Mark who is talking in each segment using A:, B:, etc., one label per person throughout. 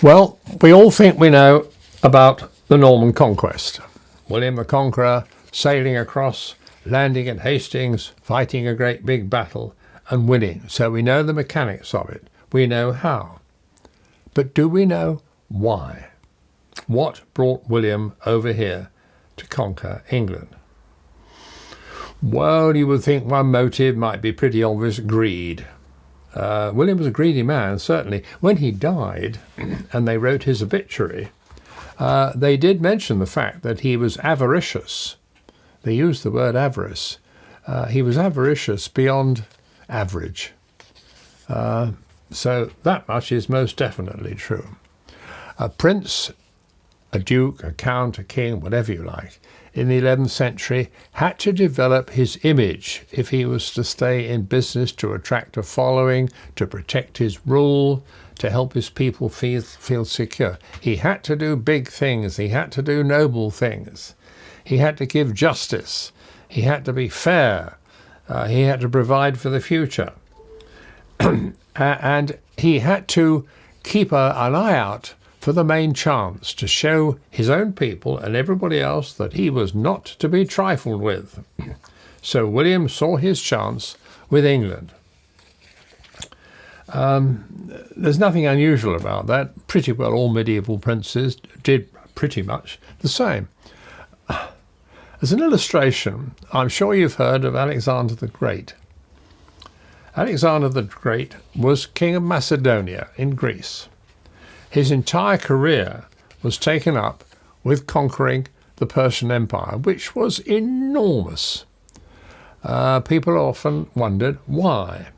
A: Well, we all think we know about the Norman Conquest. William the Conqueror sailing across, landing at Hastings, fighting a great big battle and winning. So we know the mechanics of it. We know how. But do we know why? What brought William over here to conquer England? Well, you would think one motive might be pretty obvious: greed. William was a greedy man, certainly. When he died, and they wrote his obituary, they did mention the fact that he was avaricious. They used the word avarice. He was avaricious beyond average. So that much is most definitely true. A prince, a duke, a count, a king, whatever you like, in the 11th century had to develop his image if he was to stay in business, to attract a following, to protect his rule, to help his people feel secure. He had to do big things. He had to do noble things. He had to give justice. He had to be fair. He had to provide for the future. And he had to keep an eye out for the main chance to show his own people and everybody else that he was not to be trifled with. So William saw his chance with England. There's nothing unusual about that. Pretty well all medieval princes did pretty much the same. As an illustration, I'm sure you've heard of Alexander the Great. Alexander the Great was king of Macedonia in Greece. His entire career was taken up with conquering the Persian Empire, which was enormous. People often wondered why.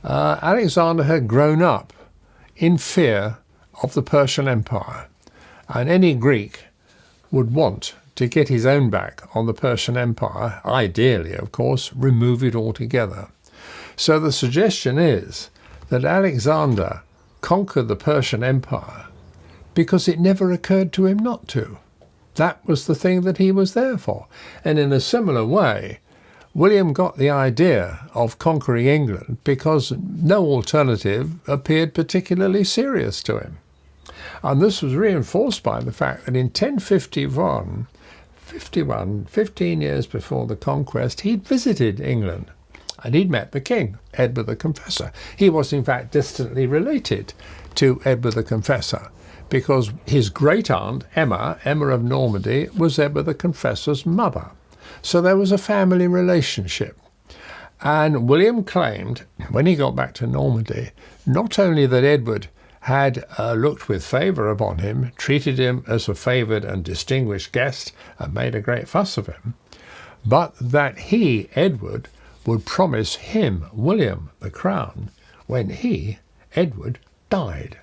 A: Alexander had grown up in fear of the Persian Empire, and any Greek would want to get his own back on the Persian Empire, ideally, of course, remove it altogether. So the suggestion is that Alexander conquered the Persian Empire because it never occurred to him not to. That was the thing that he was there for. And in a similar way, William got the idea of conquering England because no alternative appeared particularly serious to him. And this was reinforced by the fact that in 1051, 15 years before the conquest, he'd visited England. And he'd met the king, Edward the Confessor. He was in fact distantly related to Edward the Confessor because his great-aunt, Emma of Normandy, was Edward the Confessor's mother. So there was a family relationship. And William claimed, when he got back to Normandy, not only that Edward had looked with favour upon him, treated him as a favoured and distinguished guest, and made a great fuss of him, but that he, Edward, would promise him, William, the crown when he, Edward, died.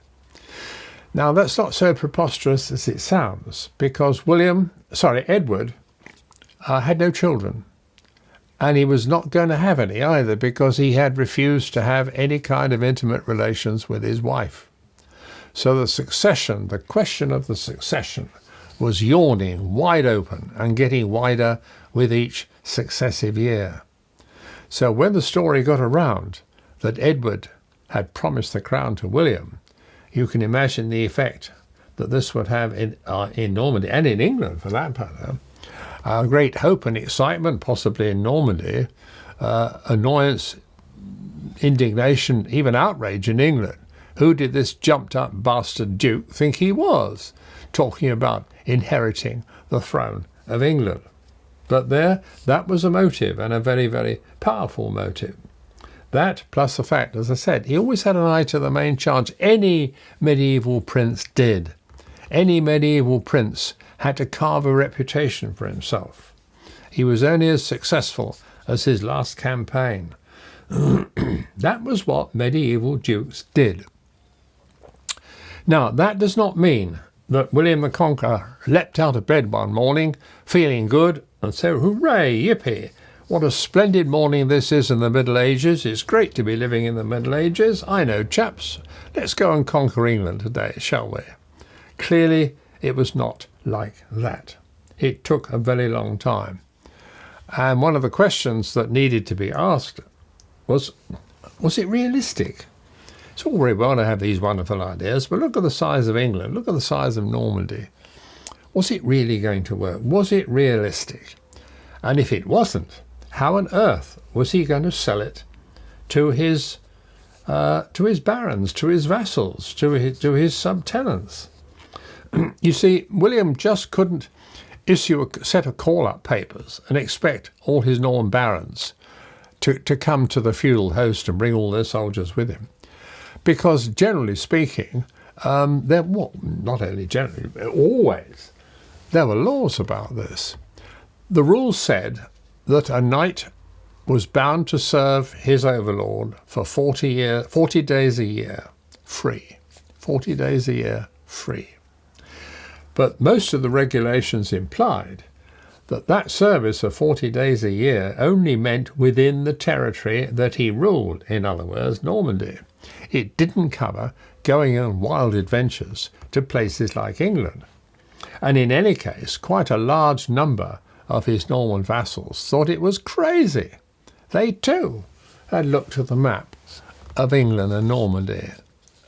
A: Now that's not so preposterous as it sounds, because Edward had no children, and he was not going to have any either because he had refused to have any kind of intimate relations with his wife. So the question of the succession was yawning wide open and getting wider with each successive year. So when the story got around that Edward had promised the crown to William, you can imagine the effect that this would have in Normandy, and in England for that matter. Great hope and excitement, possibly in Normandy, annoyance, indignation, even outrage in England. Who did this jumped-up bastard duke think he was, talking about inheriting the throne of England? But that was a motive, and a very, very powerful motive. That, plus the fact, as I said, he always had an eye to the main chance. Any medieval prince did. Any medieval prince had to carve a reputation for himself. He was only as successful as his last campaign. That was what medieval dukes did. Now, that does not mean that William the Conqueror leapt out of bed one morning, feeling good, and said, "Hooray, yippee! What a splendid morning this is in the Middle Ages. It's great to be living in the Middle Ages. I know, chaps. Let's go and conquer England today, shall we?" Clearly, it was not like that. It took a very long time. And one of the questions that needed to be asked was it realistic? It's all very well to have these wonderful ideas, but look at the size of England, look at the size of Normandy. Was it really going to work? Was it realistic? And if it wasn't, how on earth was he going to sell it to his barons, to his vassals, to his subtenants? You see, William just couldn't issue a set of call-up papers and expect all his Norman barons to come to the feudal host and bring all their soldiers with him. Because generally speaking, not only generally, always, there were laws about this. The rules said that a knight was bound to serve his overlord for 40 days a year, free. 40 days a year, free. But most of the regulations implied that service of 40 days a year only meant within the territory that he ruled, in other words, Normandy. It didn't cover going on wild adventures to places like England. And in any case, quite a large number of his Norman vassals thought it was crazy. They too had looked at the map of England and Normandy,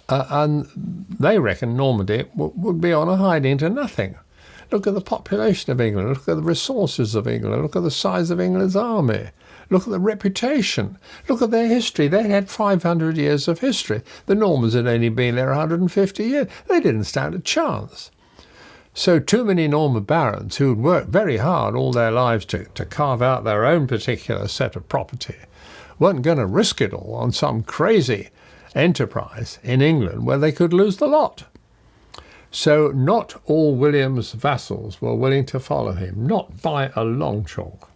A: and they reckoned Normandy would be on a hiding to nothing. Look at the population of England, look at the resources of England, look at the size of England's army, look at the reputation, look at their history. They had 500 years of history. The Normans had only been there 150 years. They didn't stand a chance. So too many Norman barons who had worked very hard all their lives to carve out their own particular set of property weren't going to risk it all on some crazy enterprise in England where they could lose the lot. So not all William's vassals were willing to follow him, not by a long chalk.